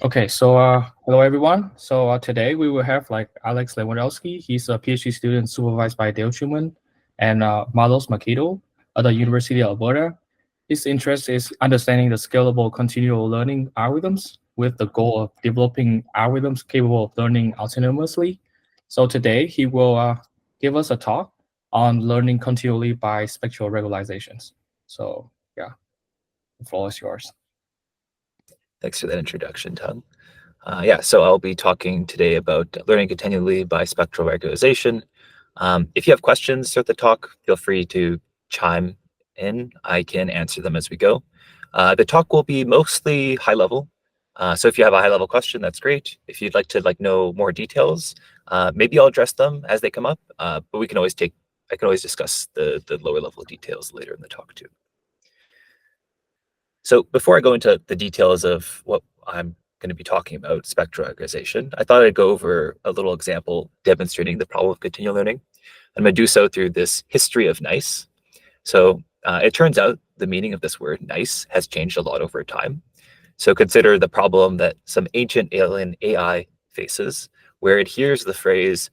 Okay, so hello everyone. So today we will have like Alex Lewandowski. He's a PhD student supervised by Dale Truman and Marlos Makito at the University of Alberta. His interest is understanding the scalable continual learning algorithms with the goal of developing algorithms capable of learning autonomously. So today he will give us a talk on learning continually by spectral regularizations. So yeah, the floor is yours. Thanks for that introduction, Tung. So I'll be talking today about learning continually by spectral regularization. If you have questions throughout the talk, feel free to chime in. I can answer them as we go. The talk will be mostly high level. So if you have a high level question, that's great. If you'd like to know more details, maybe I'll address them as they come up. But I can always discuss the lower level details later in the talk too. So before I go into the details of what I'm going to be talking about, spectral regularization, I thought I'd go over a little example demonstrating the problem of continual learning. I'm going to do so through this history of nice. So it turns out the meaning of this word nice has changed a lot over time. So consider the problem that some ancient alien AI faces, where it hears the phrase,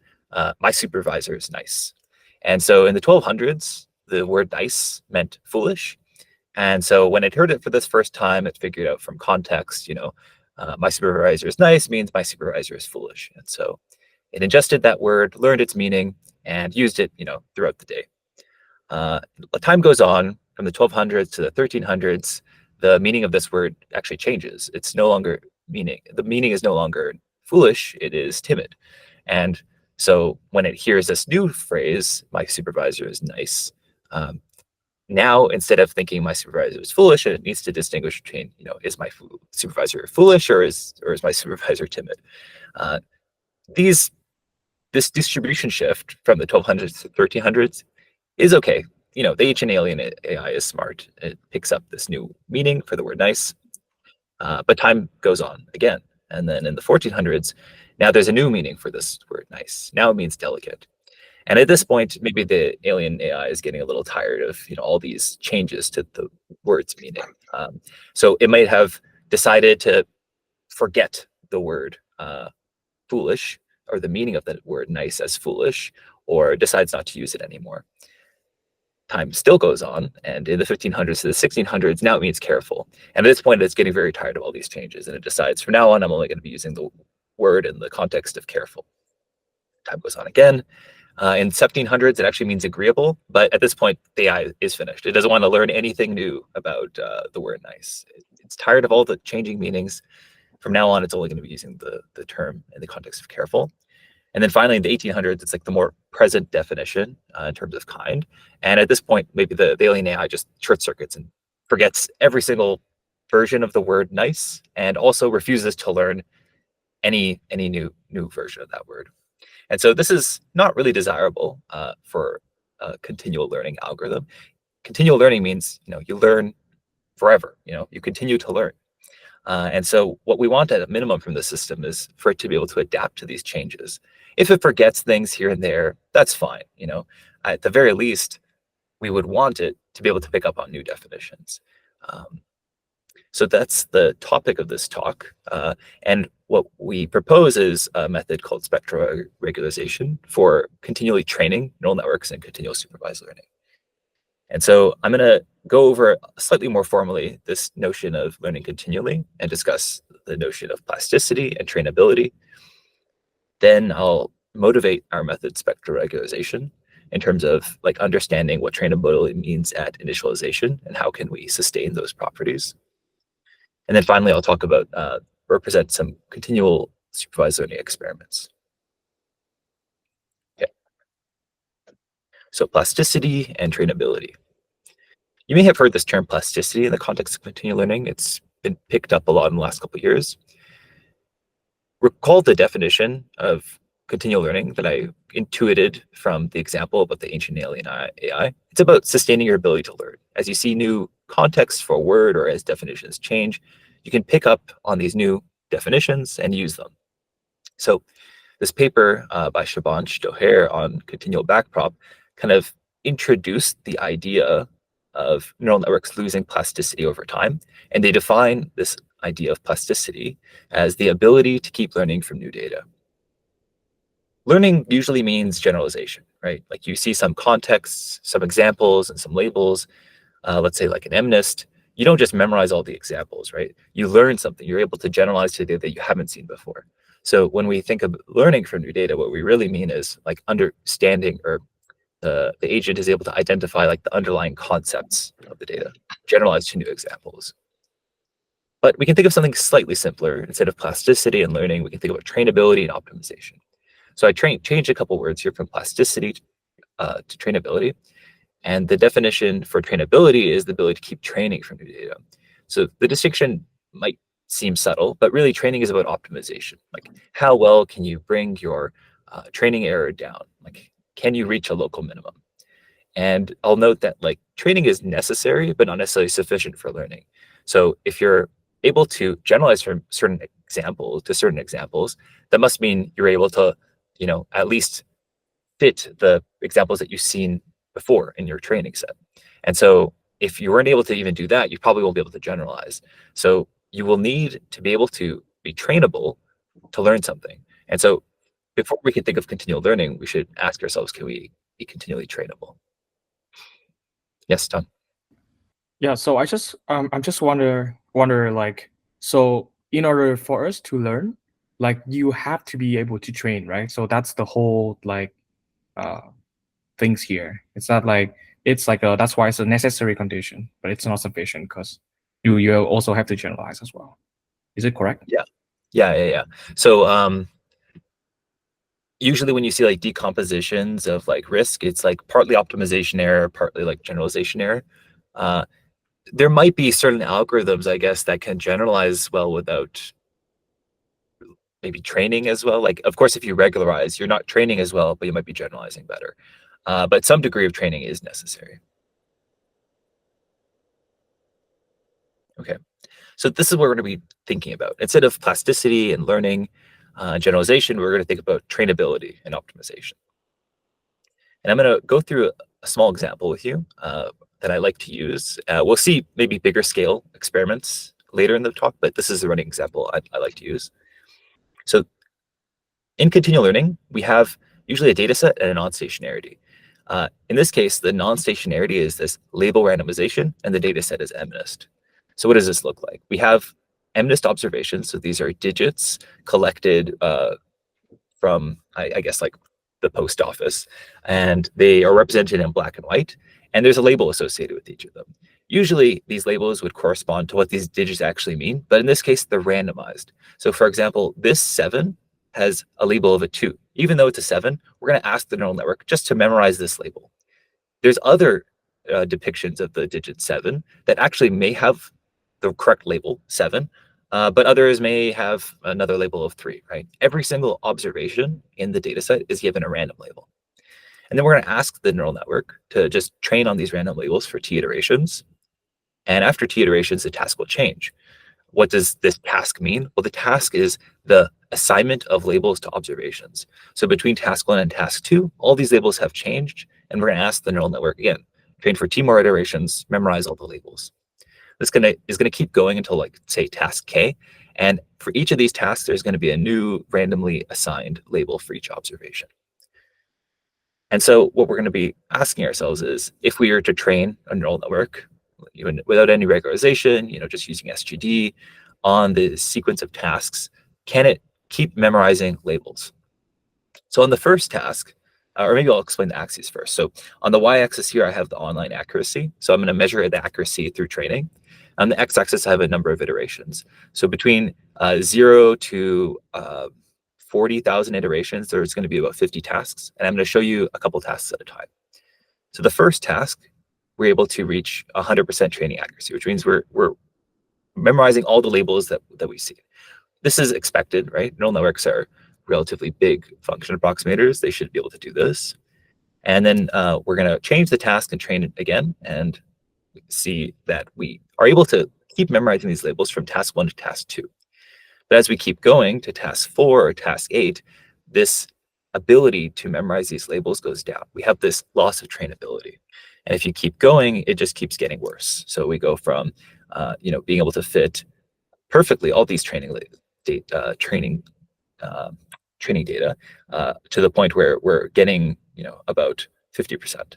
my supervisor is nice. And so in the 1200s, the word nice meant foolish. And so when it heard it for this first time, it figured out from context, my supervisor is nice means my supervisor is foolish. And so it ingested that word, learned its meaning, and used it, throughout the day. Time goes on from the 1200s to the 1300s. The meaning of this word actually changes. It's no longer the meaning is no longer foolish, it is timid. And so when it hears this new phrase, my supervisor is nice, now, instead of thinking my supervisor is foolish, it needs to distinguish between, is my supervisor foolish or is my supervisor timid? This distribution shift from the 1200s to 1300s is okay. The ancient alien AI is smart. It picks up this new meaning for the word nice, but time goes on again. And then in the 1400s, now there's a new meaning for this word nice. Now it means delicate. And at this point, maybe the alien AI is getting a little tired of all these changes to the word's meaning. So it might have decided to forget the word foolish, or the meaning of the word nice as foolish, or decides not to use it anymore. Time still goes on, and in the 1500s to the 1600s, now it means careful. And at this point, it's getting very tired of all these changes, and it decides from now on, I'm only going to be using the word in the context of careful. Time goes on again. In 1700s, it actually means agreeable, but at this point, the AI is finished. It doesn't want to learn anything new about the word nice. It's tired of all the changing meanings. From now on, it's only going to be using the term in the context of careful. And then finally, in the 1800s, it's like the more present definition in terms of kind. And at this point, maybe the alien AI just short circuits and forgets every single version of the word nice, and also refuses to learn any new version of that word. And so this is not really desirable for a continual learning algorithm. Continual learning means, you learn forever, you continue to learn. And so what we want at a minimum from the system is for it to be able to adapt to these changes. If it forgets things here and there, that's fine. At the very least, we would want it to be able to pick up on new definitions. So that's the topic of this talk. And what we propose is a method called spectral regularization for continually training neural networks and continuous supervised learning. And so I'm going to go over slightly more formally this notion of learning continually and discuss the notion of plasticity and trainability. Then I'll motivate our method spectral regularization in terms of understanding what trainability means at initialization and how can we sustain those properties. And then finally, I'll talk about represent some continual supervised learning experiments. Okay. So plasticity and trainability. You may have heard this term plasticity in the context of continual learning. It's been picked up a lot in the last couple of years. Recall the definition of continual learning that I intuited from the example about the ancient alien AI. It's about sustaining your ability to learn. As you see new context for a word or as definitions change, you can pick up on these new definitions and use them. So this paper by Shabansh Doher on continual backprop kind of introduced the idea of neural networks losing plasticity over time. And they define this idea of plasticity as the ability to keep learning from new data. Learning usually means generalization, right? Like you see some contexts, some examples, and some labels, let's say like an MNIST. You don't just memorize all the examples, right? You learn something. You're able to generalize to data that you haven't seen before. So when we think of learning from new data, what we really mean is like understanding, or the agent is able to identify like the underlying concepts of the data, generalized to new examples. But we can think of something slightly simpler. Instead of plasticity and learning, we can think about trainability and optimization. So I changed a couple words here from plasticity to trainability. And the definition for trainability is the ability to keep training from new data. So the distinction might seem subtle, but really training is about optimization. Like how well can you bring your training error down? Like, can you reach a local minimum? And I'll note that like training is necessary, but not necessarily sufficient for learning. So if you're able to generalize from certain examples to certain examples, that must mean you're able to, at least fit the examples that you've seen before in your training set. And so if you weren't able to even do that, you probably won't be able to generalize. So you will need to be able to be trainable to learn something. And so before we can think of continual learning, we should ask ourselves, can we be continually trainable? Yes, Tom. Yeah, so I'm just wonder like, so in order for us to learn, like you have to be able to train, right? So that's the whole like uh things here. It's not like it's like a that's why it's a necessary condition, but it's not sufficient because you also have to generalize as well. Is it correct? Yeah. So usually when you see like decompositions of like risk, it's like partly optimization error, partly like generalization error. Uh, there might be certain algorithms, I guess, that can generalize well without maybe training as well. Like, of course, if you regularize, you're not training as well, but you might be generalizing better. But some degree of training is necessary. Okay, so this is what we're going to be thinking about. Instead of plasticity and learning, generalization, we're going to think about trainability and optimization. And I'm going to go through a small example with you that I like to use. We'll see maybe bigger scale experiments later in the talk, but this is a running example I like to use. So in continual learning, we have usually a data set and a non-stationarity. In this case, the non-stationarity is this label randomization, and the data set is MNIST. So what does this look like? We have MNIST observations. So these are digits collected from, I guess, like the post office, and they are represented in black and white, and there's a label associated with each of them. Usually these labels would correspond to what these digits actually mean, but in this case, they're randomized. So for example, this 7 has a label of a 2. Even though it's a 7, we're going to ask the neural network just to memorize this label. There's other depictions of the digit 7 that actually may have the correct label, 7, but others may have another label of 3, right? Every single observation in the data set is given a random label. And then we're going to ask the neural network to just train on these random labels for t iterations. And after t iterations, the task will change. What does this task mean? Well, the task is the assignment of labels to observations. So between task 1 and task 2, all these labels have changed, and we're going to ask the neural network again, train for t more iterations, memorize all the labels. This is going to keep going until, like, say, task k. And for each of these tasks, there's going to be a new randomly assigned label for each observation. And so what we're going to be asking ourselves is, if we were to train a neural network even without any regularization, just using SGD on the sequence of tasks, can it keep memorizing labels? So on the first task, or maybe I'll explain the axes first. So on the y-axis here, I have the online accuracy. So I'm going to measure the accuracy through training. On the x-axis, I have a number of iterations. So between 0 to 40,000 iterations, there's going to be about 50 tasks. And I'm going to show you a couple tasks at a time. So the first task, we're able to reach 100% training accuracy, which means we're memorizing all the labels that we see. This is expected, right? Neural networks are relatively big function approximators. They should be able to do this. And then we're going to change the task and train it again, and see that we are able to keep memorizing these labels from task 1 to task 2. But as we keep going to task 4 or task 8, this ability to memorize these labels goes down. We have this loss of trainability. And if you keep going, it just keeps getting worse. So we go from being able to fit perfectly all these training data to the point where we're getting about 50%.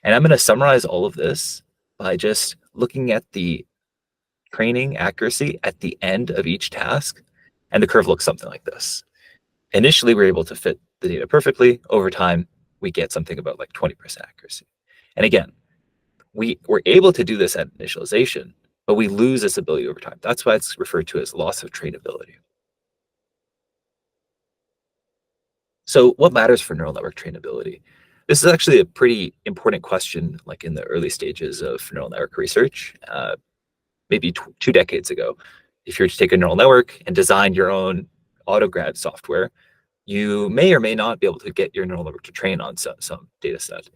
And I'm going to summarize all of this by just looking at the training accuracy at the end of each task, and the curve looks something like this. Initially, we're able to fit the data perfectly. Over time, we get something about like 20% accuracy. And again, we were able to do this at initialization, but we lose this ability over time. That's why it's referred to as loss of trainability. So what matters for neural network trainability? This is actually a pretty important question, like in the early stages of neural network research, maybe 2 decades ago. If you were to take a neural network and design your own AutoGrad software, you may or may not be able to get your neural network to train on some data set.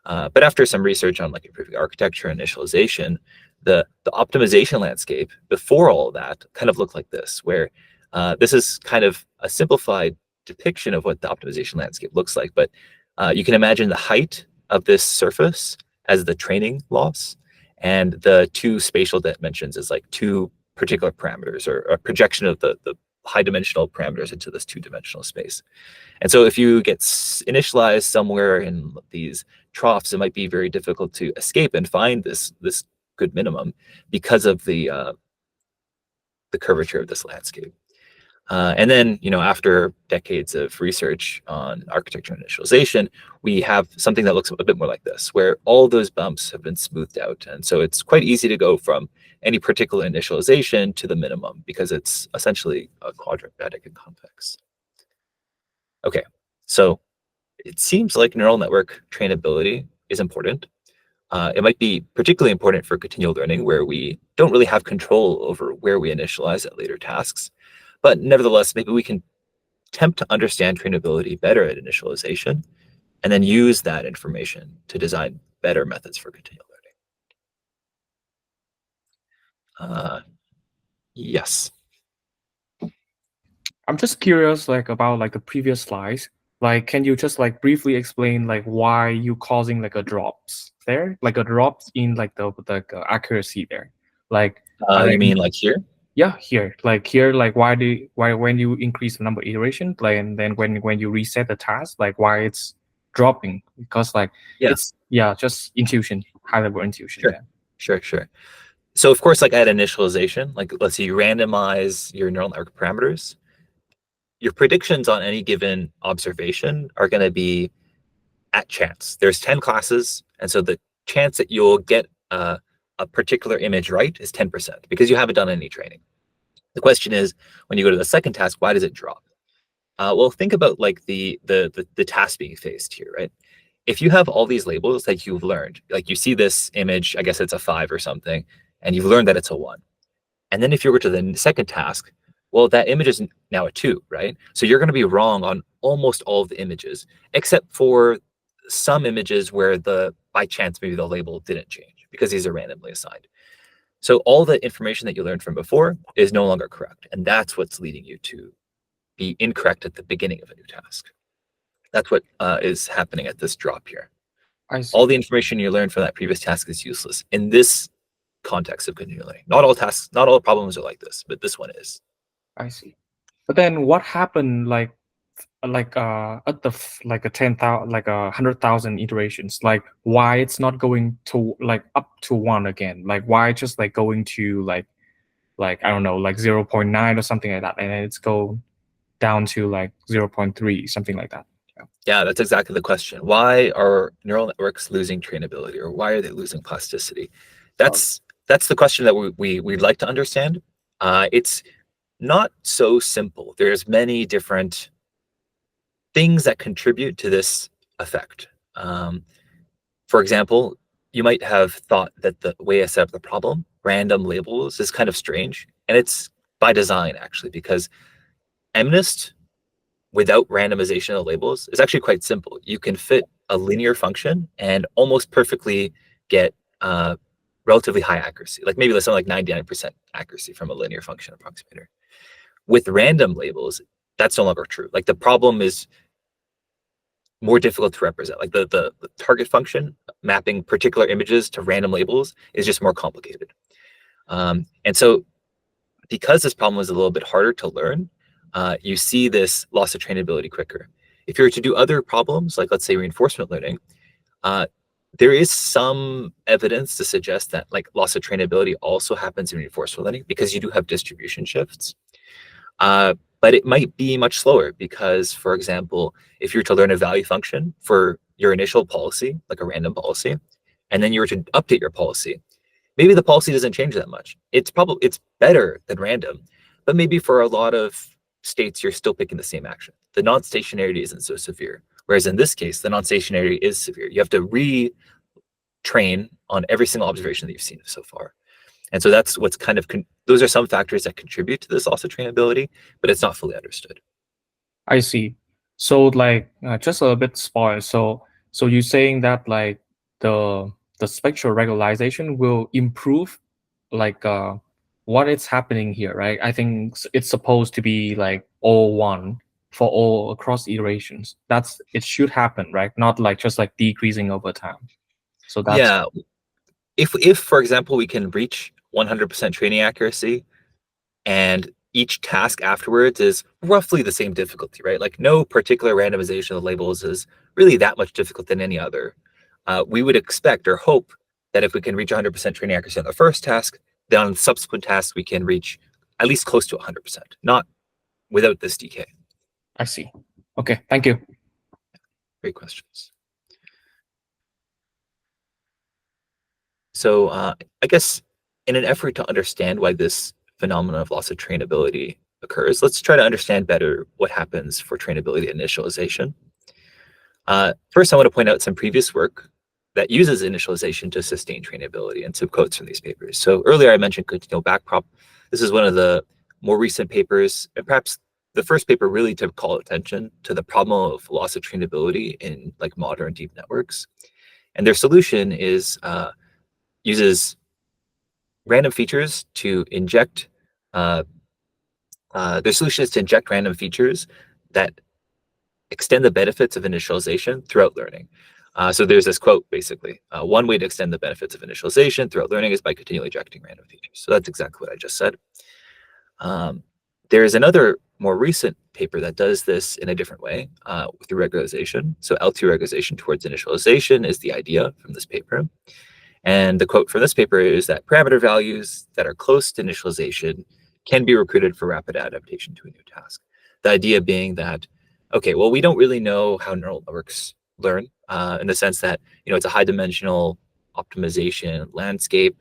But after some research on like improving architecture and initialization, the optimization landscape before all of that kind of looked like this, where this is kind of a simplified depiction of what the optimization landscape looks like. But you can imagine the height of this surface as the training loss, and the 2 spatial dimensions as like 2 particular parameters, or a projection of the high dimensional parameters into this 2-dimensional space. And so if you get initialized somewhere in these troughs, it might be very difficult to escape and find this good minimum because of the curvature of this landscape. And then, after decades of research on architecture and initialization, we have something that looks a bit more like this, where all those bumps have been smoothed out. And so it's quite easy to go from any particular initialization to the minimum, because it's essentially a quadratic and convex. Okay, so it seems like neural network trainability is important. It might be particularly important for continual learning, where we don't really have control over where we initialize at later tasks. But nevertheless, maybe we can attempt to understand trainability better at initialization, and then use that information to design better methods for continual learning. Yes. I'm just curious, like about like the previous slides. Like, can you just like briefly explain like why you causing like a drops there, like a drops in like the accuracy there, like You mean like here? yeah, here, like why when you increase the number of iterations, like, and then when you reset the task, like why it's dropping? Because like Yeah. it's just intuition, high level intuition. Sure. Yeah. Sure. So of course, like at initialization, like let's say you randomize your neural network parameters, your predictions on any given observation are going to be at chance. There's 10 classes, and so the chance that you'll get a particular image right is 10%, because you haven't done any training. The question is, when you go to the second task, why does it drop? Well, think about like the task being faced here, right? If you have all these labels that you've learned, like you see this image, I guess it's a 5 or something, and you've learned that it's a 1. And then if you were to the second task, well, that image is now a 2, right? So you're going to be wrong on almost all of the images, except for some images where by chance, maybe the label didn't change, because these are randomly assigned. So all the information that you learned from before is no longer correct. And that's what's leading you to be incorrect at the beginning of a new task. That's what is happening at this drop here. I see. All the information you learned from that previous task is useless in this context of continual learning. Not all tasks, not all problems are like this, but this one is. I see. But then what happened like at the like a 10,000, like 100,000 iterations, like why it's not going to like up to 1 again, like why just like going to like I don't know, like 0.9 or something like that, and then it's go down to like 0.3, something like that. Yeah, that's exactly the question. Why are neural networks losing trainability, or why are they losing plasticity? That's the question that we'd like to understand. It's not so simple. There's many different things that contribute to this effect. For example, you might have thought that the way I set up the problem, random labels, is kind of strange. And it's by design, actually, because MNIST without randomization of labels is actually quite simple. You can fit a linear function and almost perfectly get relatively high accuracy, like maybe something like 99% accuracy from a linear function approximator. With random labels, that's no longer true. Like the problem is more difficult to represent. Like the target function mapping particular images to random labels is just more complicated. And so because this problem is a little bit harder to learn, you see this loss of trainability quicker. If you were to do other problems, like let's say reinforcement learning, there is some evidence to suggest that like loss of trainability also happens in reinforcement learning because you do have distribution shifts. But it might be much slower because, for example, if you were to learn a value function for your initial policy, like a random policy, and then you were to update your policy, maybe the policy doesn't change that much. It's better than random, but maybe for a lot of states, you're still picking the same action. The non-stationarity isn't so severe. Whereas in this case, the non-stationarity is severe. You have to retrain on every single observation that you've seen so far. And so that's what's kind of, those are some factors that contribute to this loss of trainability, but it's not fully understood. I see. So like just a bit spoiled. So you're saying that like the spectral regularization will improve like what is happening here, right? I think it's supposed to be like all one for all across iterations. That's it should happen, right? Not like just like decreasing over time. So that's Yeah, if for example, we can reach 100% training accuracy, and each task afterwards is roughly the same difficulty, right? Like no particular randomization of labels is really that much difficult than any other. We would expect or hope that if we can reach 100% training accuracy on the first task, then on the subsequent tasks, we can reach at least close to 100%, not without this decay. I see. Okay, thank you. Great questions. So I guess in an effort to understand why this phenomenon of loss of trainability occurs, let's try to understand better what happens for trainability initialization. First, I want to point out some previous work that uses initialization to sustain trainability and some quotes from these papers. So earlier I mentioned continual backprop. This is one of the more recent papers, and perhaps the first paper really to call attention to the problem of loss of trainability in like modern deep networks. And their solution is uses random features to inject, their solution is to inject random features that extend the benefits of initialization throughout learning. So there's this quote basically, one way to extend the benefits of initialization throughout learning is by continually injecting random features. So that's exactly what I just said. There is another more recent paper that does this in a different way through regularization. So L2 regularization towards initialization is the idea from this paper. And the quote from this paper is that parameter values that are close to initialization can be recruited for rapid adaptation to a new task. The idea being that, okay, well, we don't really know how neural networks learn in the sense that, it's a high dimensional optimization landscape.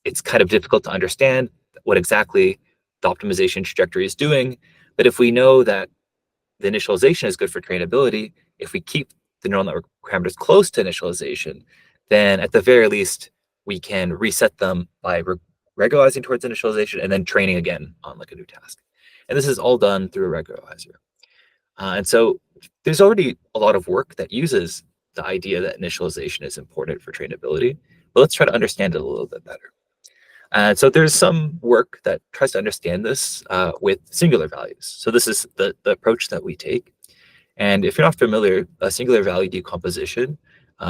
It's kind of difficult to understand what exactly the optimization trajectory is doing. But if we know that the initialization is good for trainability, if we keep the neural network parameters close to initialization, then at the very least, we can reset them by regularizing towards initialization and then training again on like a new task. And this is all done through a regularizer. And so there's already a lot of work that uses the idea that initialization is important for trainability, but let's try to understand it a little bit better. And so there's some work that tries to understand this with singular values. So this is the approach that we take. And if you're not familiar, a singular value decomposition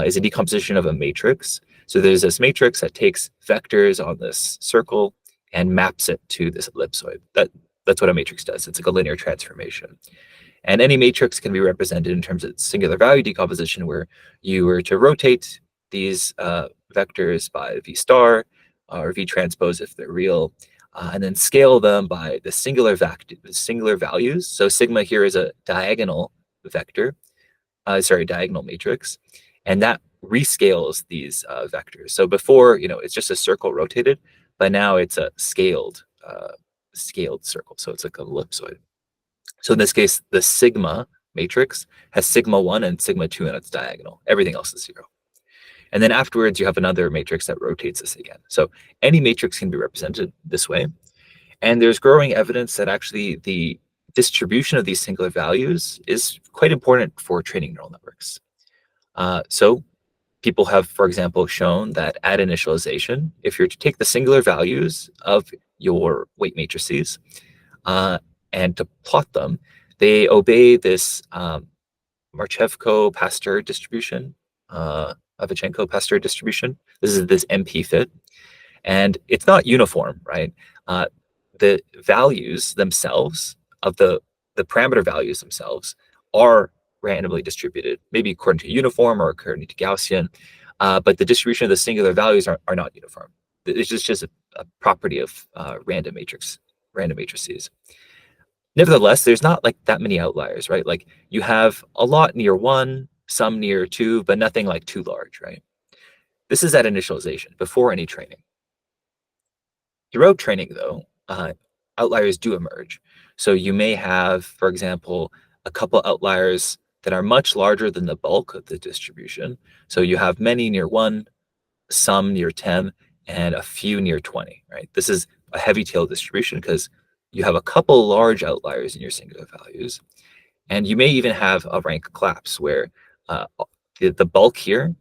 is a decomposition of a matrix. So there's this matrix that takes vectors on this circle and maps it to this ellipsoid. That's what a matrix does. It's like a linear transformation. And any matrix can be represented in terms of singular value decomposition, where you were to rotate these vectors by v star or v transpose if they're real, and then scale them by the singular values. So sigma here is a diagonal vector, diagonal matrix, and that rescales these vectors. So before, it's just a circle rotated, but now it's a scaled circle. So it's like an ellipsoid. So in this case, the sigma matrix has sigma 1 and sigma 2 in its diagonal. Everything else is 0. And then afterwards, you have another matrix that rotates this again. So any matrix can be represented this way. And there's growing evidence that actually the distribution of these singular values is quite important for training neural networks. So people have, for example, shown that at initialization, if you're to take the singular values of your weight matrices and to plot them, they obey this Marchevko-Pasteur distribution, Avichenko-Pasteur distribution. This is this MP fit. And it's not uniform, right? the values themselves of the parameter values themselves are randomly distributed, maybe according to uniform or according to Gaussian, but the distribution of the singular values are not uniform. It's just a property of random matrices. Nevertheless, there's not like that many outliers, right? Like you have a lot near 1, some near 2, but nothing like too large, right? This is at initialization, before any training. Throughout training, though, outliers do emerge. So you may have, for example, a couple outliers that are much larger than the bulk of the distribution. So you have many near 1, some near 10, and a few near 20, right? This is a heavy tail distribution because you have a couple large outliers in your singular values. And you may even have a rank collapse where the bulk here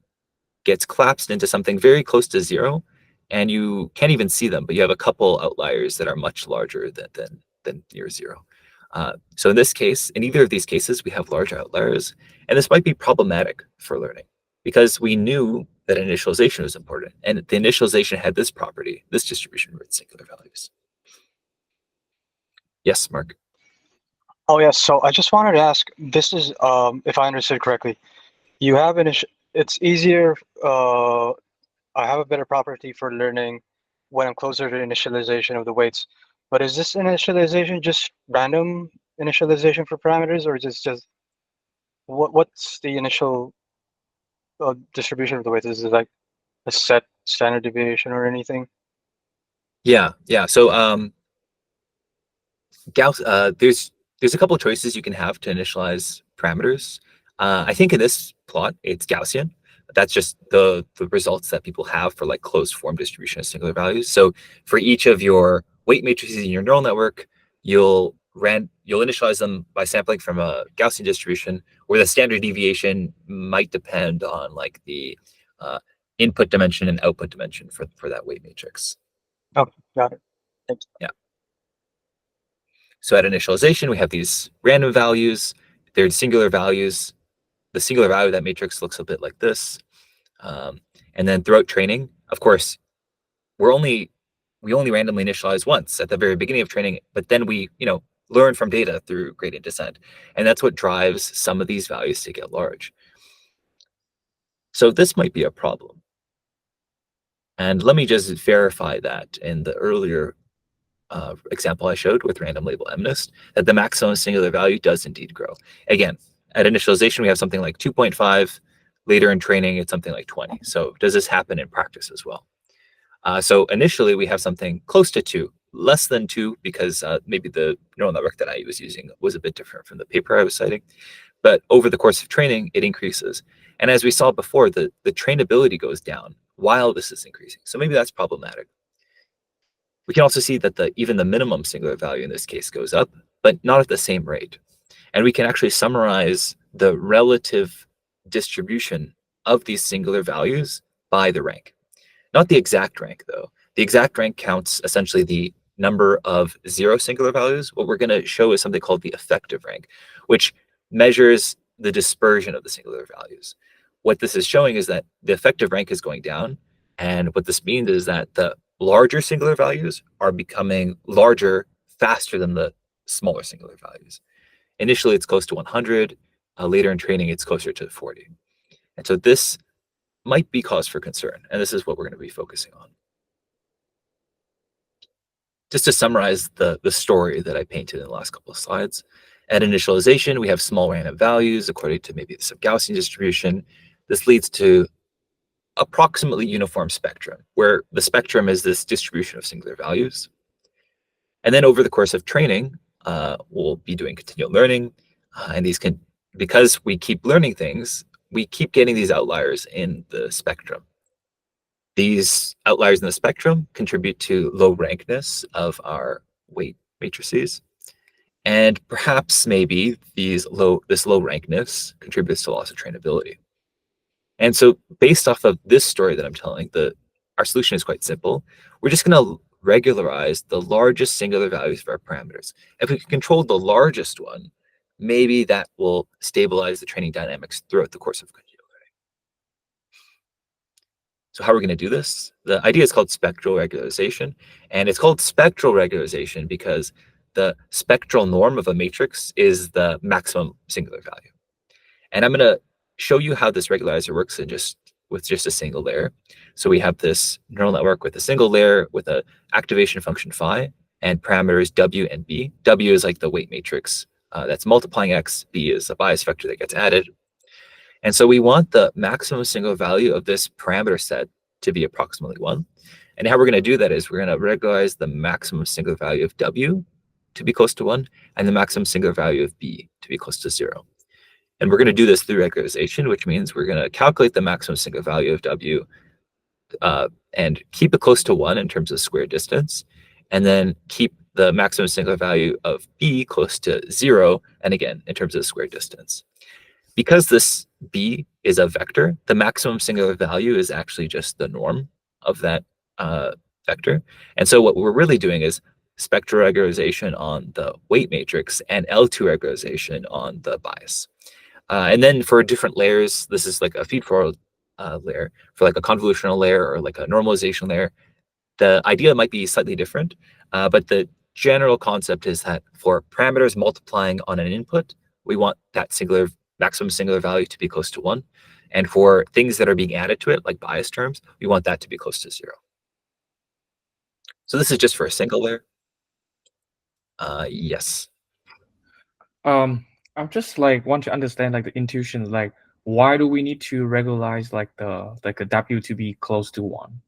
gets collapsed into something very close to 0, and you can't even see them, but you have a couple outliers that are much larger than near 0. So in this case, in either of these cases, we have large outliers, and this might be problematic for learning because we knew that initialization was important, and the initialization had this property, this distribution with singular values. Yes, Mark. Oh yes. So I just wanted to ask. This is, if I understood correctly, you have it's easier. I have a better property for learning when I'm closer to initialization of the weights. But is this initialization just random initialization for parameters, or is this just what's the initial distribution of the weights? Is it like a set standard deviation or anything? Yeah. So Gauss, there's a couple of choices you can have to initialize parameters. I think in this plot, it's Gaussian. That's just the results that people have for like closed form distribution of singular values. So for each of your weight matrices in your neural network, you'll initialize them by sampling from a Gaussian distribution where the standard deviation might depend on like the input dimension and output dimension for that weight matrix. Oh, got it. Thank you. Yeah. So at initialization, we have these random values. They're singular values. The singular value of that matrix looks a bit like this. And then throughout training, of course, we only randomly initialize once at the very beginning of training, but then we learn from data through gradient descent. And that's what drives some of these values to get large. So this might be a problem. And let me just verify that in the earlier example I showed with random label MNIST, that the maximum singular value does indeed grow. Again, at initialization, we have something like 2.5. Later in training, it's something like 20. So does this happen in practice as well? So initially, we have something close to 2, less than 2, because maybe the neural network that I was using was a bit different from the paper I was citing. But over the course of training, it increases. And as we saw before, the trainability goes down while this is increasing. So maybe that's problematic. We can also see that even the minimum singular value in this case goes up, but not at the same rate. And we can actually summarize the relative distribution of these singular values by the rank. Not the exact rank, though. The exact rank counts essentially the number of 0 singular values. What we're going to show is something called the effective rank, which measures the dispersion of the singular values. What this is showing is that the effective rank is going down. And what this means is that the larger singular values are becoming larger faster than the smaller singular values. Initially, it's close to 100. Later in training, it's closer to 40. And so this might be cause for concern. And this is what we're going to be focusing on. Just to summarize the story that I painted in the last couple of slides, at initialization, we have small random values according to maybe the sub-Gaussian distribution. This leads to approximately uniform spectrum, where the spectrum is this distribution of singular values. And then over the course of training, we'll be doing continual learning. And because we keep learning things, we keep getting these outliers in the spectrum. These outliers in the spectrum contribute to low rankness of our weight matrices. And perhaps maybe this low rankness contributes to loss of trainability. And so based off of this story that I'm telling, our solution is quite simple. We're just going to regularize the largest singular values of our parameters. If we can control the largest one, maybe that will stabilize the training dynamics throughout the course of continual learning. So how we're going to do this? The idea is called spectral regularization, and it's called spectral regularization because the spectral norm of a matrix is the maximum singular value. And I'm going to show you how this regularizer works with just a single layer. So we have this neural network with a single layer with a activation function phi and parameters w and b. W is like the weight matrix that's multiplying x. B is a bias vector that gets added. And so we want the maximum single value of this parameter set to be approximately 1. And how we're going to do that is we're going to regularize the maximum singular value of w to be close to 1 and the maximum singular value of b to be close to 0. And we're going to do this through regularization, which means we're going to calculate the maximum single value of w and keep it close to 1 in terms of square distance, and then keep the maximum singular value of b close to 0, and again, in terms of square distance. Because this b is a vector, the maximum singular value is actually just the norm of that vector. And so what we're really doing is spectral regularization on the weight matrix and L2 regularization on the bias. And then for different layers, this is like a feed-forward layer. For like a convolutional layer or like a normalization layer, the idea might be slightly different, but the general concept is that for parameters multiplying on an input, we want that maximum singular value to be close to 1. And for things that are being added to it, like bias terms, we want that to be close to 0. So this is just for a single layer. Yes. I'm just like want to understand like the intuition, like why do we need to regularize like a W to be close to 1,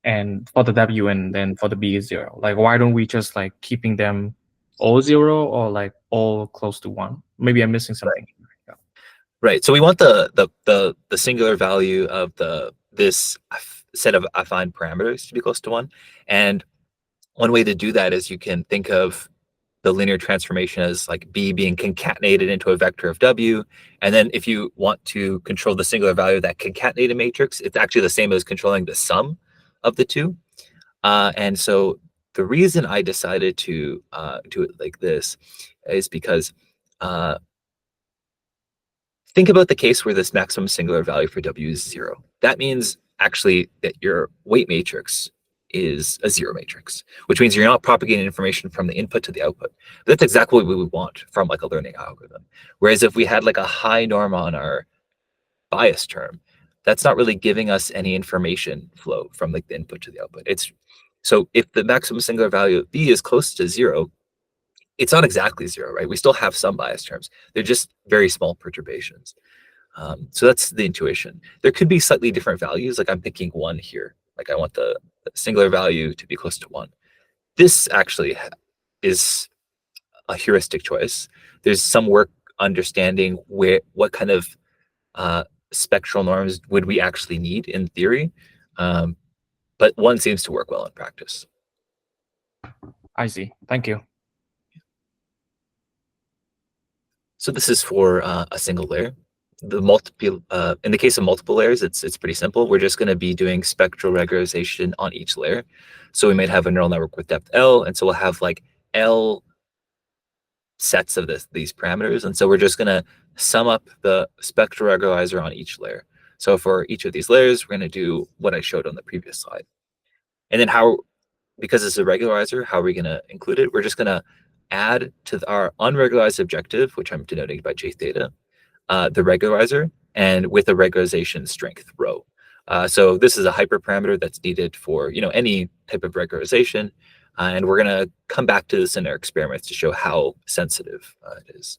and for the W and then for the B is 0? Like why don't we just like keeping them all 0 or like all close to 1? Maybe I'm missing something. Yeah. Right. So we want the singular value of this set of affine parameters to be close to 1. And one way to do that is you can think of the linear transformation as like B being concatenated into a vector of W. And then if you want to control the singular value of that concatenated matrix, it's actually the same as controlling the sum of the two. And so the reason I decided to do it like this is because think about the case where this maximum singular value for W is 0. That means actually that your weight matrix is a 0 matrix, which means you're not propagating information from the input to the output. But that's exactly what we would want from like a learning algorithm. Whereas if we had like a high norm on our bias term, that's not really giving us any information flow from like the input to the output. So if the maximum singular value of B is close to 0, it's not exactly 0, right? We still have some bias terms. They're just very small perturbations. So that's the intuition. There could be slightly different values. Like I'm picking 1 here. Like I want the singular value to be close to 1. This actually is a heuristic choice. There's some work understanding what kind of spectral norms would we actually need in theory. But 1 seems to work well in practice. I see. Thank you. So this is for a single layer. In the case of multiple layers, it's pretty simple. We're just going to be doing spectral regularization on each layer. So we might have a neural network with depth L, and so we'll have like L sets of these parameters. And so we're just going to sum up the spectral regularizer on each layer. So for each of these layers, we're going to do what I showed on the previous slide. And then because it's a regularizer, how are we going to include it? We're just going to add to our unregularized objective, which I'm denoting by J theta, the regularizer, and with a regularization strength rho. So this is a hyperparameter that's needed for any type of regularization. And we're going to come back to this in our experiments to show how sensitive it is.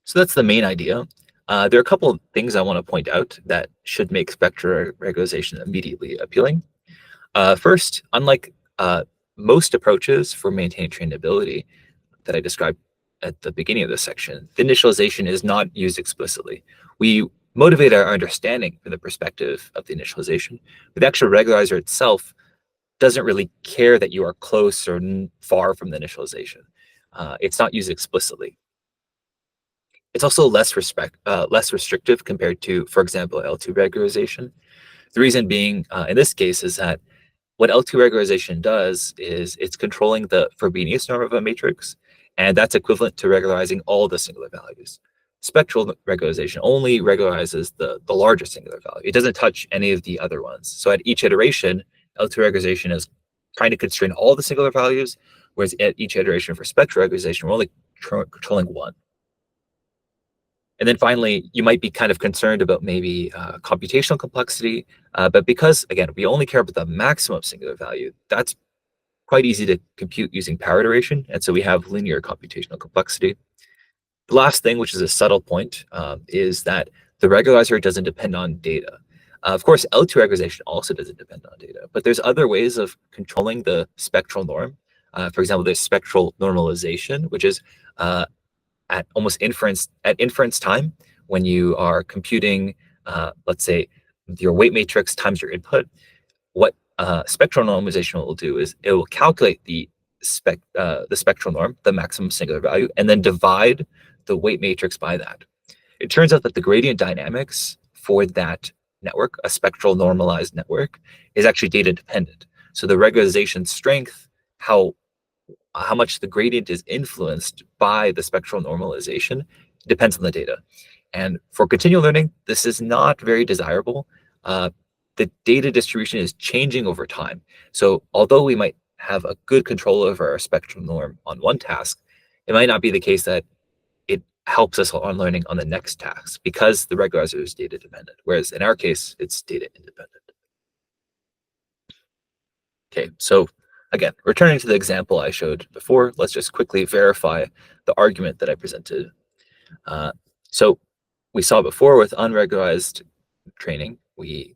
So that's the main idea. There are a couple of things I want to point out that should make spectral regularization immediately appealing. First, unlike most approaches for maintaining trainability that I described at the beginning of this section, the initialization is not used explicitly. We motivate our understanding from the perspective of the initialization, but the actual regularizer itself doesn't really care that you are close or far from the initialization. It's not used explicitly. It's also less restrictive compared to, for example, L2 regularization. The reason being, in this case, is that what L2 regularization does is it's controlling the Frobenius norm of a matrix, and that's equivalent to regularizing all the singular values. spectral regularization only regularizes the larger singular value. It doesn't touch any of the other ones. So at each iteration, L2 regularization is trying to constrain all the singular values, whereas at each iteration for spectral regularization, we're only controlling one. And then finally, you might be kind of concerned about maybe computational complexity, but because, again, we only care about the maximum singular value, that's quite easy to compute using power iteration. And so we have linear computational complexity. The last thing, which is a subtle point, is that the regularizer doesn't depend on data. Of course, L2 regularization also doesn't depend on data, but there's other ways of controlling the spectral norm. For example, there's spectral normalization, which is at inference time, when you are computing, let's say, your weight matrix times your input. What spectral normalization will do is it will calculate the spectral norm, the maximum singular value, and then divide the weight matrix by that. It turns out that the gradient dynamics for that network, a spectral normalized network, is actually data dependent. So the regularization strength, how much the gradient is influenced by the spectral normalization, depends on the data. And for continual learning, this is not very desirable. The data distribution is changing over time. So although we might have a good control over our spectral norm on one task, it might not be the case that it helps us on learning on the next task, because the regularizer is data dependent, whereas in our case, it's data independent. Okay, so again, returning to the example I showed before, let's just quickly verify the argument that I presented. So we saw before with unregularized training, we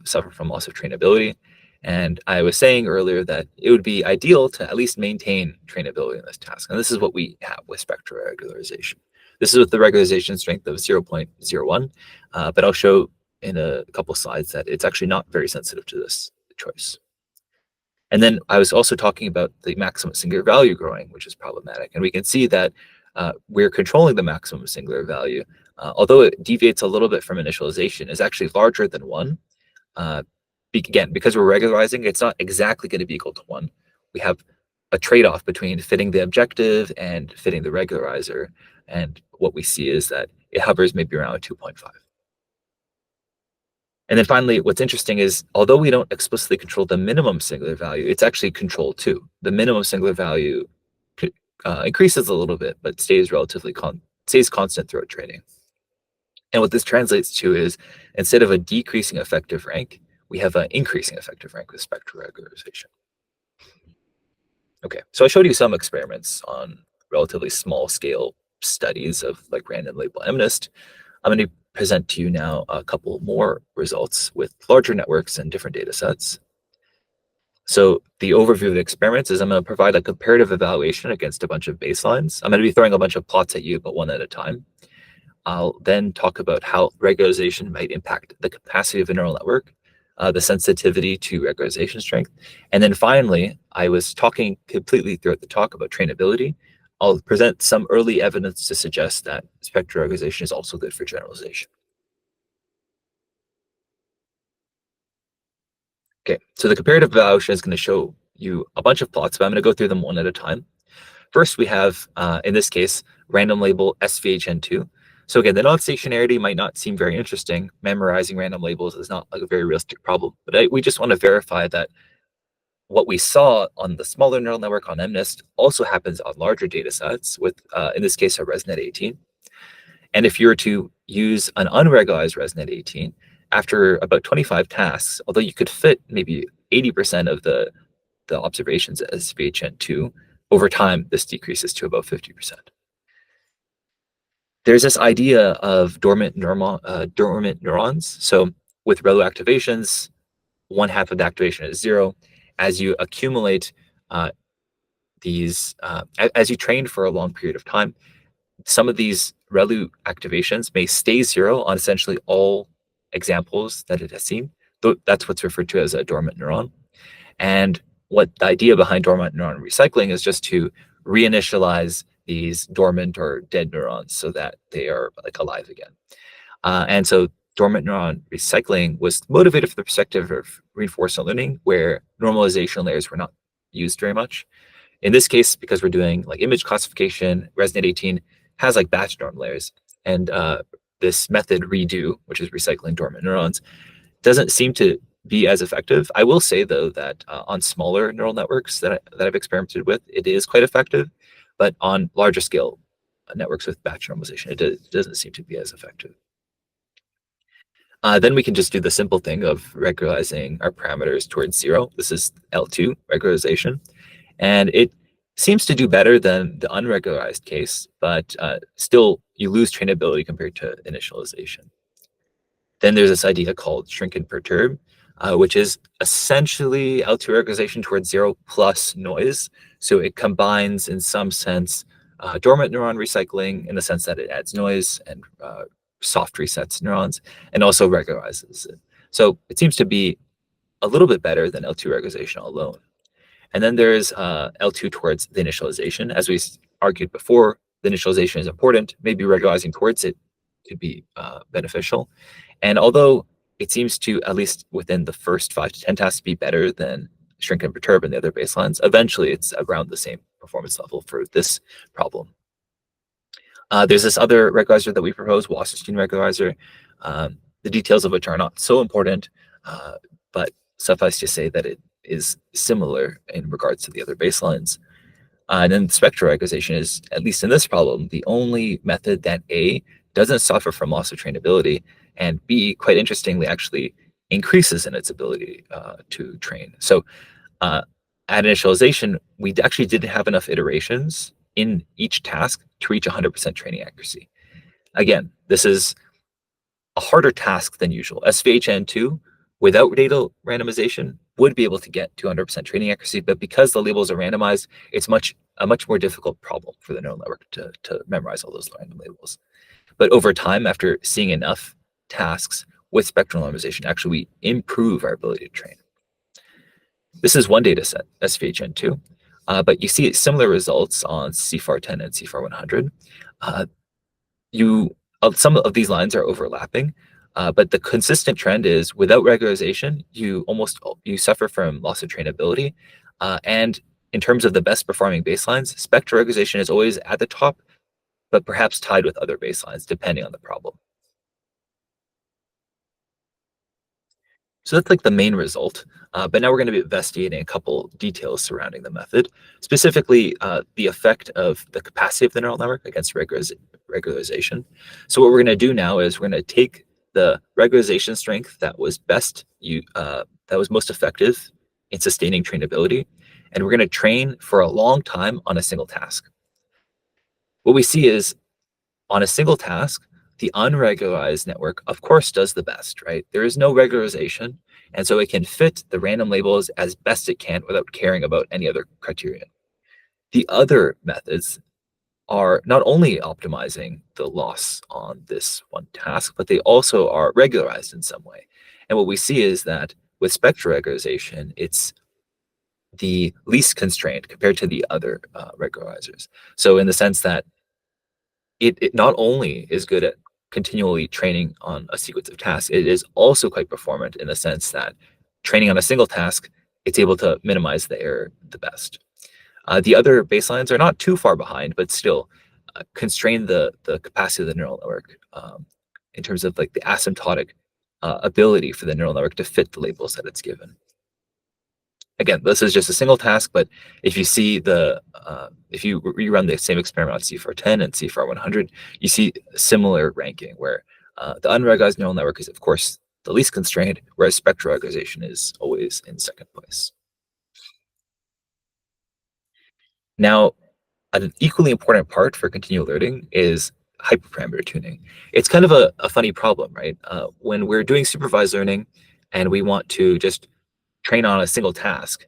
suffer from loss of trainability. And I was saying earlier that it would be ideal to at least maintain trainability in this task. And this is what we have with spectral regularization. This is with the regularization strength of 0.01, but I'll show in a couple slides that it's actually not very sensitive to this choice. And then I was also talking about the maximum singular value growing, which is problematic. And we can see that we're controlling the maximum singular value, although it deviates a little bit from initialization, is actually larger than 1. Again, because we're regularizing, it's not exactly going to be equal to 1. We have a trade-off between fitting the objective and fitting the regularizer. And what we see is that it hovers maybe around 2.5. And then finally, what's interesting is, although we don't explicitly control the minimum singular value, it's actually controlled too. The minimum singular value increases a little bit, but stays relatively constant throughout training. And what this translates to is, instead of a decreasing effective rank, we have an increasing effective rank with spectral regularization. Okay, so I showed you some experiments on relatively small scale studies of like random label MNIST. I'm going to present to you now a couple more results with larger networks and different data sets. So the overview of the experiments is I'm going to provide a comparative evaluation against a bunch of baselines. I'm going to be throwing a bunch of plots at you, but one at a time. I'll then talk about how regularization might impact the capacity of a neural network, the sensitivity to regularization strength. And then finally, I was talking completely throughout the talk about trainability. I'll present some early evidence to suggest that spectral regularization is also good for generalization. Okay, so the comparative evaluation is going to show you a bunch of plots, but I'm going to go through them one at a time. First, we have, in this case, random label SVHN2. So again, the non-stationarity might not seem very interesting. Memorizing random labels is not like a very realistic problem, but we just want to verify that what we saw on the smaller neural network on MNIST also happens on larger data sets with, in this case, a ResNet 18. And if you were to use an unregularized ResNet 18, after about 25 tasks, although you could fit maybe 80% of the observations as SVHN2, over time, this decreases to about 50%. There's this idea of dormant neurons. So with ReLU activations, 1/2 of the activation is 0. As you accumulate as you train for a long period of time, some of these ReLU activations may stay 0 on essentially all examples that it has seen. That's what's referred to as a dormant neuron. And what the idea behind dormant neuron recycling is just to reinitialize these dormant or dead neurons so that they are like alive again. And so dormant neuron recycling was motivated from the perspective of reinforcement learning, where normalization layers were not used very much. In this case, because we're doing like image classification, ResNet 18 has like batch norm layers. And this method redo, which is recycling dormant neurons, doesn't seem to be as effective. I will say though that on smaller neural networks that I've experimented with, it is quite effective, but on larger scale networks with batch normalization, it doesn't seem to be as effective. Then we can just do the simple thing of regularizing our parameters towards 0. This is L2 regularization, and it seems to do better than the unregularized case, but still you lose trainability compared to initialization. Then there's this idea called shrink and perturb, which is essentially L2 regularization towards 0 plus noise. So it combines, in some sense, dormant neuron recycling in the sense that it adds noise and soft resets neurons, and also regularizes it. So it seems to be a little bit better than L2 regularization alone. And then there's L2 towards the initialization. As we argued before, the initialization is important. Maybe regularizing towards it could be beneficial. And although it seems to, at least within the first 5 to 10 tasks, be better than shrink and perturb and the other baselines, eventually it's around the same performance level for this problem. There's this other regularizer that we propose, Wasserstein regularizer, the details of which are not so important, but suffice to say that it is similar in regards to the other baselines. And then spectral regularization is, at least in this problem, the only method that A, doesn't suffer from loss of trainability, and B, quite interestingly, actually increases in its ability to train. So at initialization, we actually didn't have enough iterations in each task to reach 100% training accuracy. Again, this is a harder task than usual. SVHN2, without data randomization, would be able to get to 100% training accuracy, but because the labels are randomized, it's a much more difficult problem for the neural network to memorize all those random labels. But over time, after seeing enough tasks with spectral normalization, actually we improve our ability to train. This is one data set, SVHN2, but you see similar results on CFAR10 and CFAR100. Some of these lines are overlapping, but the consistent trend is without regularization, you suffer from loss of trainability. And in terms of the best performing baselines, spectral regularization is always at the top, but perhaps tied with other baselines, depending on the problem. So that's like the main result. But now we're going to be investigating a couple details surrounding the method, specifically the effect of the capacity of the neural network against regularization. So what we're going to do now is we're going to take the regularization strength that was most effective in sustaining trainability, and we're going to train for a long time on a single task. What we see is on a single task, the unregularized network, of course, does the best, right? There is no regularization, and so it can fit the random labels as best it can without caring about any other criterion. The other methods are not only optimizing the loss on this one task, but they also are regularized in some way. And what we see is that with spectral regularization, it's the least constrained compared to the other regularizers. So in the sense that it not only is good at continually training on a sequence of tasks, it is also quite performant in the sense that training on a single task, it's able to minimize the error the best. The other baselines are not too far behind, but still constrain the capacity of the neural network in terms of like the asymptotic ability for the neural network to fit the labels that it's given. Again, this is just a single task, but if you see if you rerun the same experiment on CFAR10 and CFAR100, you see a similar ranking where the unregularized neural network is, of course, the least constrained, whereas spectral regularization is always in second place. Now, an equally important part for continual learning is hyperparameter tuning. It's kind of a funny problem, right? When we're doing supervised learning and we want to just train on a single task,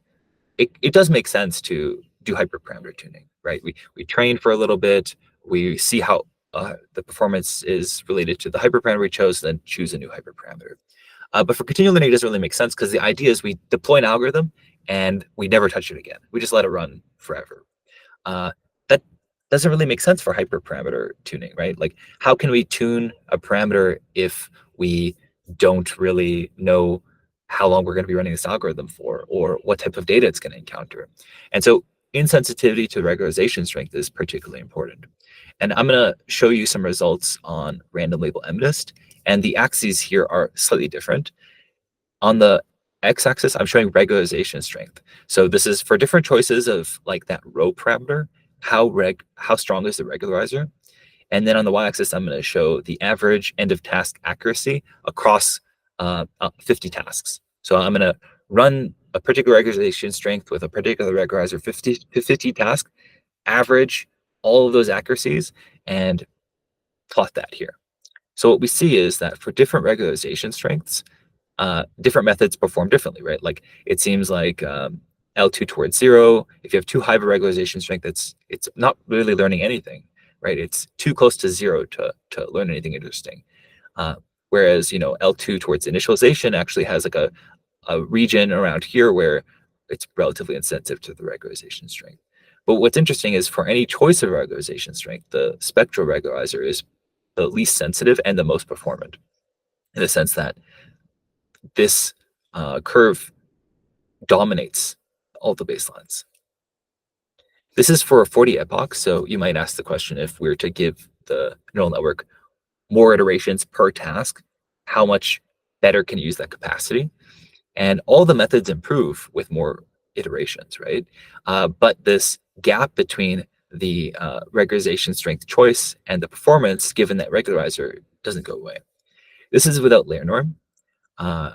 it does make sense to do hyperparameter tuning, right? We train for a little bit, we see how the performance is related to the hyperparameter we chose, then choose a new hyperparameter. But for continual learning, it doesn't really make sense because the idea is we deploy an algorithm and we never touch it again. We just let it run forever. That doesn't really make sense for hyperparameter tuning, right? Like, how can we tune a parameter if we don't really know how long we're going to be running this algorithm for, or what type of data it's going to encounter? And so insensitivity to regularization strength is particularly important. And I'm going to show you some results on random label MNIST, and the axes here are slightly different. On the x-axis, I'm showing regularization strength. So this is for different choices of like that row parameter, how strong is the regularizer? And then on the y-axis, I'm going to show the average end of task accuracy across 50 tasks. So I'm going to run a particular regularization strength with a particular regularizer 50 tasks, average all of those accuracies, and plot that here. So what we see is that for different regularization strengths, different methods perform differently, right? Like it seems like L2 towards 0, if you have too high of a regularization strength, it's not really learning anything, right? It's too close to 0 to learn anything interesting. Whereas, L2 towards initialization actually has like a region around here where it's relatively insensitive to the regularization strength. But what's interesting is for any choice of regularization strength, the spectral regularizer is the least sensitive and the most performant, in the sense that this curve dominates all the baselines. This is for a 40 epoch, so you might ask the question, if we were to give the neural network more iterations per task, how much better can you use that capacity? And all the methods improve with more iterations, right? But this gap between the regularization strength choice and the performance given that regularizer doesn't go away. This is without layer norm,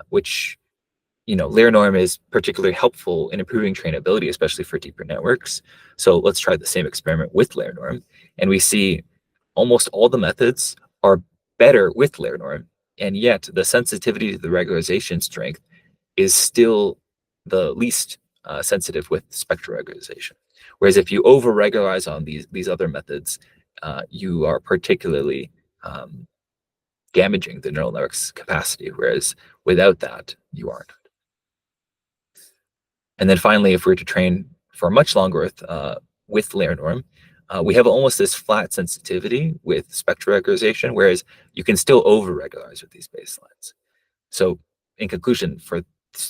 which, layer norm is particularly helpful in improving trainability, especially for deeper networks. So let's try the same experiment with layer norm. And we see almost all the methods are better with layer norm, and yet the sensitivity to the regularization strength is still the least sensitive with spectral regularization. Whereas if you over-regularize on these other methods, you are particularly damaging the neural network's capacity, whereas without that, you aren't. And then finally, if we were to train for much longer with layer norm, we have almost this flat sensitivity with spectral regularization, whereas you can still over-regularize with these baselines. So in conclusion,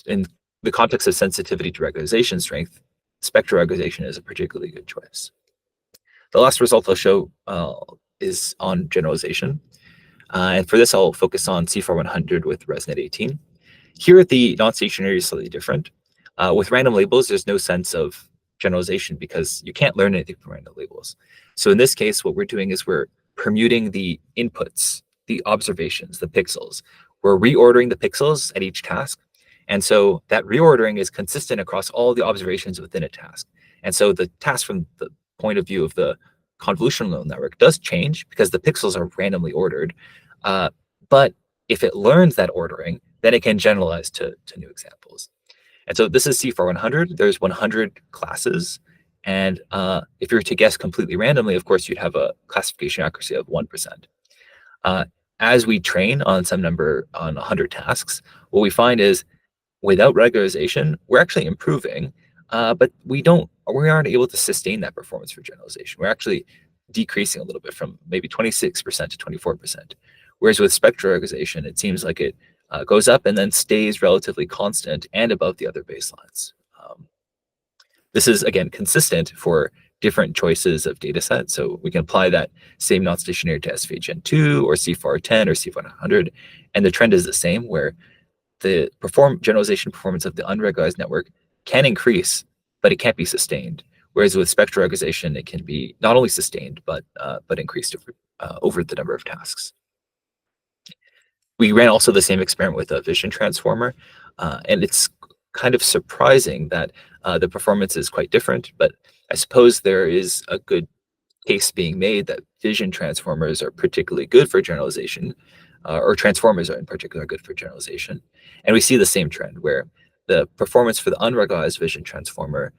in the context of sensitivity to regularization strength, spectral regularization is a particularly good choice. The last result I'll show is on generalization. And for this, I'll focus on CFAR 100 with ResNet 18. Here, the non-stationary is slightly different. With random labels, there's no sense of generalization because you can't learn anything from random labels. So in this case, what we're doing is we're permuting the inputs, the observations, the pixels. We're reordering the pixels at each task. And so that reordering is consistent across all the observations within a task. And so the task from the point of view of the convolutional neural network does change because the pixels are randomly ordered. But if it learns that ordering, then it can generalize to new examples. And so this is CFAR 100. There's 100 classes. And if you were to guess completely randomly, of course, you'd have a classification accuracy of 1%. As we train on some number on 100 tasks, what we find is without regularization, we're actually improving, but we aren't able to sustain that performance for generalization. We're actually decreasing a little bit from maybe 26% to 24%. Whereas with spectral regularization, it seems like it goes up and then stays relatively constant and above the other baselines. This is, again, consistent for different choices of data sets. So we can apply that same non-stationary to SVHN2 or CFAR 10 or CFAR 100. And the trend is the same, where the generalization performance of the unregularized network can increase, but it can't be sustained. Whereas with spectral regularization, it can be not only sustained, but increased over the number of tasks. We ran also the same experiment with a vision transformer, and it's kind of surprising that the performance is quite different, but I suppose there is a good case being made that vision transformers are particularly good for generalization, or transformers are in particular good for generalization. And we see the same trend where the performance for the unregularized vision transformer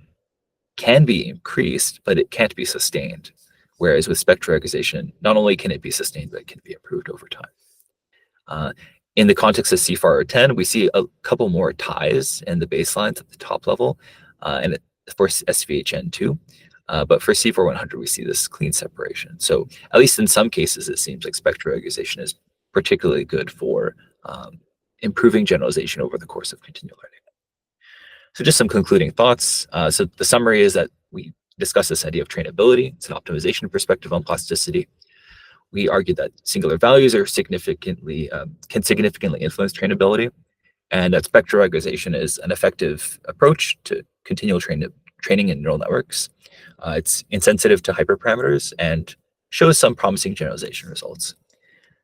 can be increased, but it can't be sustained. Whereas with spectral regularization, not only can it be sustained, but it can be improved over time. In the context of CFAR 10, we see a couple more ties in the baselines at the top level, and for SVHN too. But for CFAR 100, we see this clean separation. So at least in some cases, it seems like spectral regularization is particularly good for improving generalization over the course of continual learning. So just some concluding thoughts. So the summary is that we discussed this idea of trainability. It's an optimization perspective on plasticity. We argued that singular values are significantly can significantly influence trainability, and that spectral regularization is an effective approach to continual training in neural networks. It's insensitive to hyperparameters and shows some promising generalization results.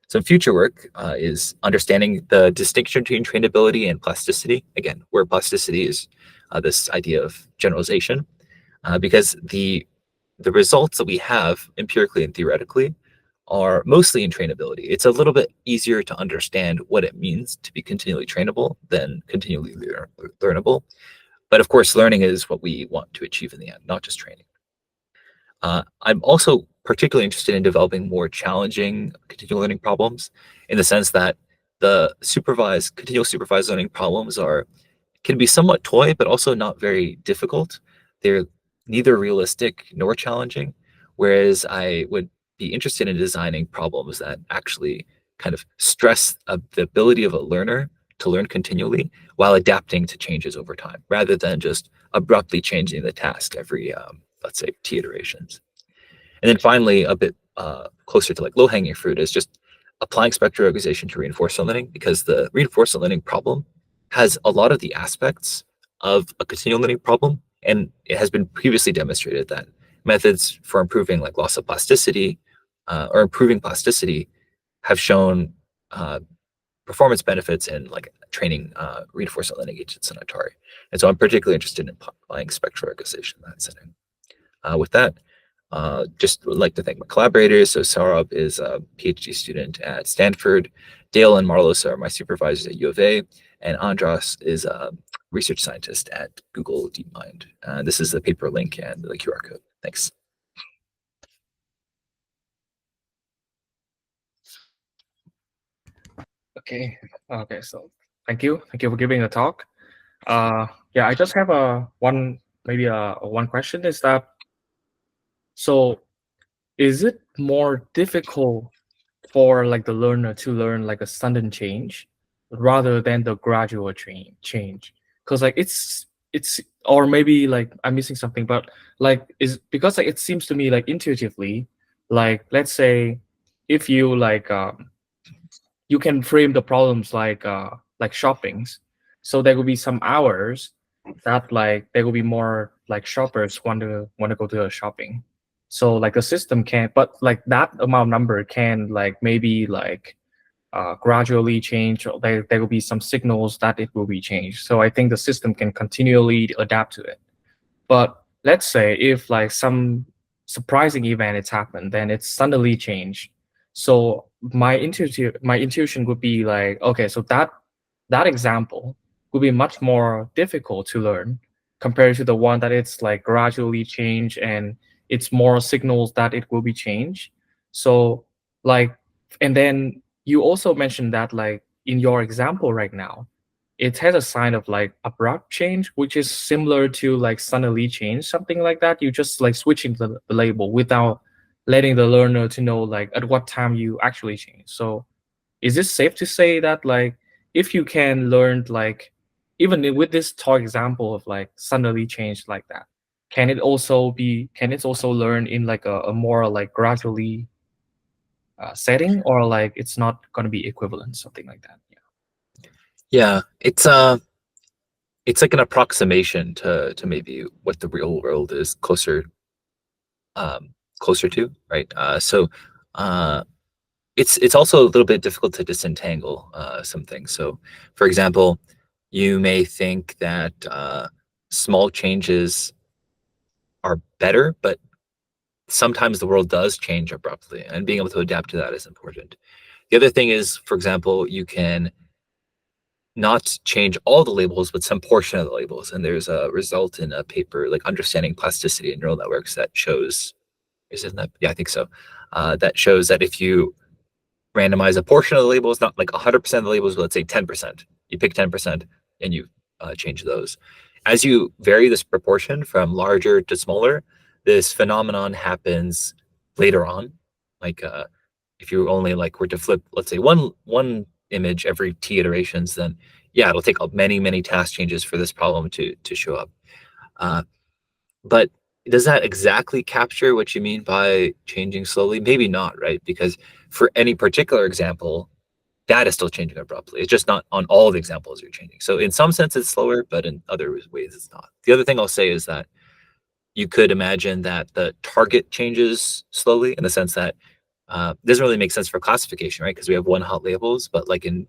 Some future work is understanding the distinction between trainability and plasticity. Again, where plasticity is this idea of generalization, because the results that we have empirically and theoretically are mostly in trainability. It's a little bit easier to understand what it means to be continually trainable than continually learnable. But of course, learning is what we want to achieve in the end, not just training. I'm also particularly interested in developing more challenging continual learning problems, in the sense that the continual supervised learning problems can be somewhat toy, but also not very difficult. They're neither realistic nor challenging, whereas I would be interested in designing problems that actually kind of stress the ability of a learner to learn continually while adapting to changes over time, rather than just abruptly changing the task every, let's say, t iterations. And then finally, a bit closer to like low-hanging fruit is just applying spectral regularization to reinforcement learning, because the reinforcement learning problem has a lot of the aspects of a continual learning problem, and it has been previously demonstrated that methods for improving like loss of plasticity or improving plasticity have shown performance benefits in like training reinforcement learning agents in Atari. And so I'm particularly interested in applying spectral regularization in that setting. With that, just would like to thank my collaborators. So Saurabh is a PhD student at Stanford. Dale and Marlos are my supervisors at U of A. And Andras is a research scientist at Google DeepMind. This is the paper link and the QR code. Thanks. Okay. Okay. So thank you. Thank you for giving the talk. Yeah, I just have one question is that, so is it more difficult for like the learner to learn like a sudden change rather than the gradual change? Because like it's or maybe like I'm missing something, but like is because like it seems to me like intuitively, like let's say if you like you can frame the problems like shoppings, so there will be some hours that like there will be more like shoppers want to go to the shopping, so like the system can, but like that amount number can like maybe like gradually change, or there will be some signals that it will be changed, so I think the system can continually adapt to it. But let's say if like some surprising event has happened, then it's suddenly changed. So my intuition would be like, okay, so that example would be much more difficult to learn compared to the one that it's like gradually change and it's more signals that it will be changed. So like, and then you also mentioned that like in your example right now, it has a sign of like abrupt change, which is similar to like suddenly change, something like that. You just like switching the label without letting the learner to know like at what time you actually change. So is it safe to say that like if you can learn like even with this talk example of like suddenly change like that, can it also learn in like a more like gradually setting, or like it's not going to be equivalent, something like that? Yeah, it's like an approximation to maybe what the real world is closer to, right? So it's also a little bit difficult to disentangle some things. So, for example, you may think that small changes are better, but sometimes the world does change abruptly, and being able to adapt to that is important. The other thing is, for example, you can not change all the labels, but some portion of the labels. And there's a result in a paper like Understanding Plasticity in Neural Networks that shows, isn't that? Yeah, I think so. That shows that if you randomize a portion of the labels, not like 100% of the labels, but let's say 10%, you pick 10% and you change those. As you vary this proportion from larger to smaller, this phenomenon happens later on. Like if you only like were to flip, let's say one image every t iterations, then yeah, it'll take many task changes for this problem to show up. But does that exactly capture what you mean by changing slowly? Maybe not, right? Because for any particular example, data is still changing abruptly. It's just not on all the examples you're changing. So in some sense, it's slower, but in other ways, it's not. The other thing I'll say is that you could imagine that the target changes slowly in the sense that doesn't really make sense for classification, right? Because we have one-hot labels, but like in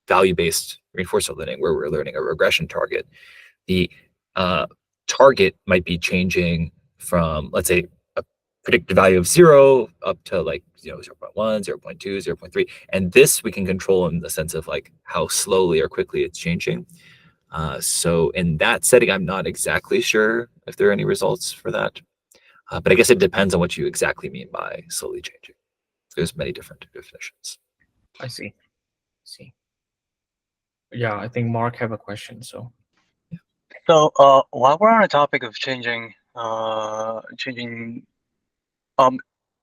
value-based reinforcement learning, where we're learning a regression target, the target might be changing from, let's say, a predicted value of 0 up to like 0, 0.1, 0.2, 0.3. And this we can control in the sense of like how slowly or quickly it's changing. So in that setting, I'm not exactly sure if there are any results for that. But I guess it depends on what you exactly mean by slowly changing. There's many different definitions. I see. Yeah, I think Mark have a question. So So while we're on the topic of changing, um,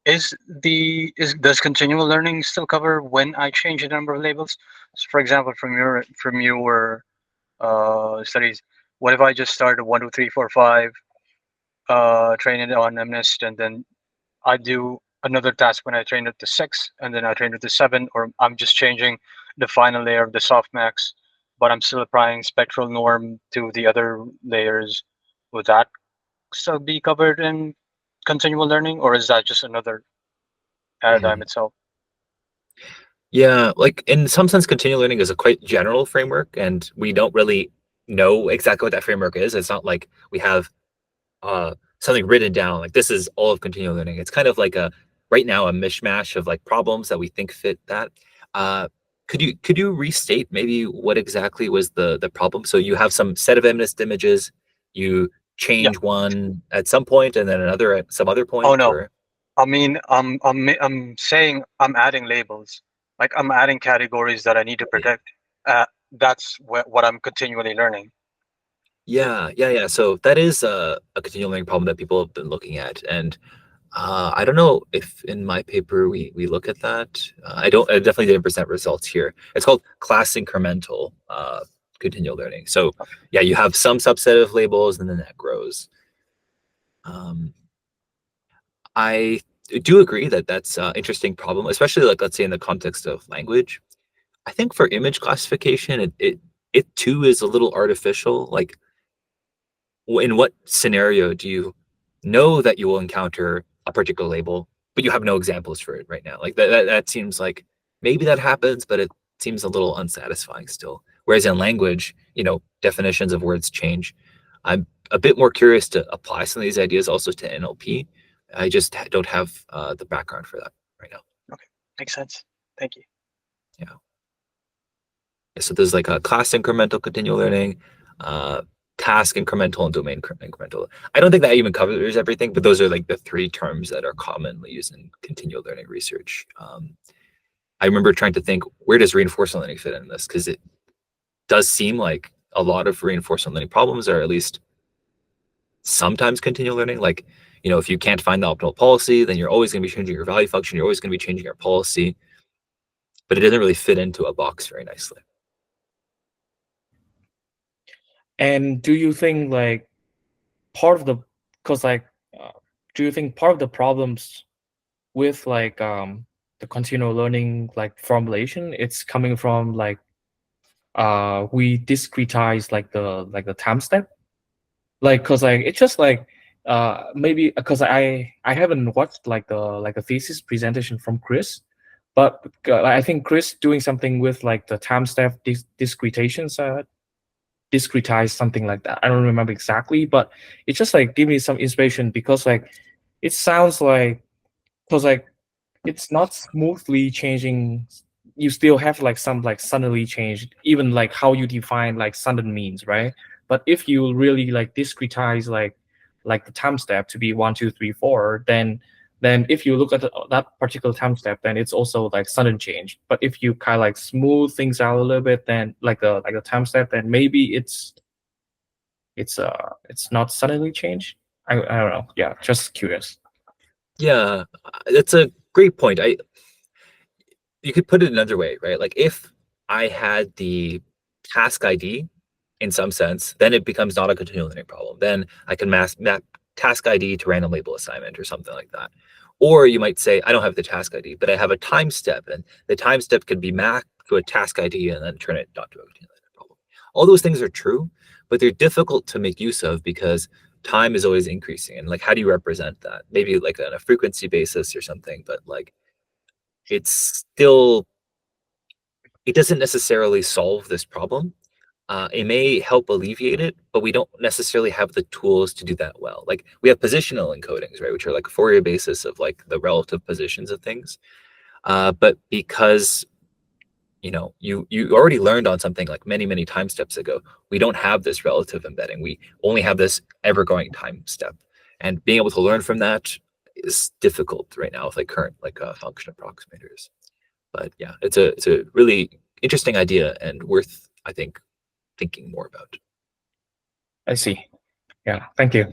does continual learning still cover when I change the number of labels? So for example, from your studies, what if I just started 1, 2, 3, 4, 5, train it on MNIST, and then I do another task when I train it to 6, and then I train it to 7, or I'm just changing the final layer of the softmax, but I'm still applying spectral norm to the other layers. Would that still be covered in continual learning, or is that just another paradigm Mhm. itself? Yeah, like in some sense, continual learning is a quite general framework, and we don't really know exactly what that framework is. It's not like we have something written down, like this is all of continual learning. It's kind of like right now a mishmash of like problems that we think fit that. Uh, could you restate maybe what exactly was the problem? So you have some set of MNIST images, you Yeah. change one at some point and then another at some other Oh point, no. or I mean, I'm saying I'm adding labels, like I'm adding categories that I need to protect. That's what I'm continually learning. yeah. So that is a continual learning problem that people have been looking at, and I don't know if in my paper we look at that. I definitely didn't present results here. It's called class incremental continual learning. So yeah, you have some subset of labels and then that grows. Um, I do agree that that's an interesting problem, especially like let's say in the context of language. I think for image classification, it too is a little artificial. Like in what scenario do you know that you will encounter a particular label, but you have no examples for it right now? Like that seems like maybe that happens, but it seems a little unsatisfying still. Whereas in language, definitions of words change. I'm a bit more curious to apply some of these ideas also to NLP. I just don't have the background for that right now. Okay, makes sense. Thank you. Yeah. So there's like a class incremental continual learning, uh, task incremental, and domain incremental. I don't think that even covers everything, but those are like the three terms that are commonly used in continual learning research. I remember trying to think, where does reinforcement learning fit in this? Because it does seem like a lot of reinforcement learning problems are at least sometimes continual learning. Like, if you can't find the optimal policy, then you're always going to be changing your value function. You're always going to be changing your policy, but it doesn't really fit into a box very nicely. and do you think like part of the because like do you think part of the problems with like the continual learning like formulation it's coming from like we discretize like the time step like because like it's just like maybe because I haven't watched like a thesis presentation from Chris, but I think Chris doing something with like the time step discretations discretize something like that. I don't remember exactly, but it just like give me some inspiration because like it sounds like because like it's not smoothly changing. You still have like some like suddenly changed, even like how you define like sudden means, right? But if you really like discretize like the time step to be 1, 2, 3, 4, then if you look at that particular time step, then it's also like sudden change. But if you kind of like smooth things out a little bit, then like a time step, then maybe it's not suddenly changed. I don't know. Yeah, just curious. Yeah, that's a great point. You could put it another way, right? Like if I had the task ID in some sense, then it becomes not a continual learning problem. Then I can map task ID to random label assignment or something like that. Or you might say, I don't have the task ID, but I have a time step, and the time step could be mapped to a task ID and then turn it into a continuous problem. All those things are true, but they're difficult to make use of because time is always increasing. And like, how do you represent that? Maybe like on a frequency basis or something, but like, it's still, it doesn't necessarily solve this problem. It may help alleviate it, but we don't necessarily have the tools to do that well. Like we have positional encodings, right, which are like a Fourier basis of like the relative positions of things. But because you already learned on something like many time steps ago, we don't have this relative embedding. We only have this ever-going time step, and being able to learn from that is difficult right now with like current like function approximators. But yeah, it's a really interesting idea and worth, I think, thinking more about. I see. Yeah, thank you.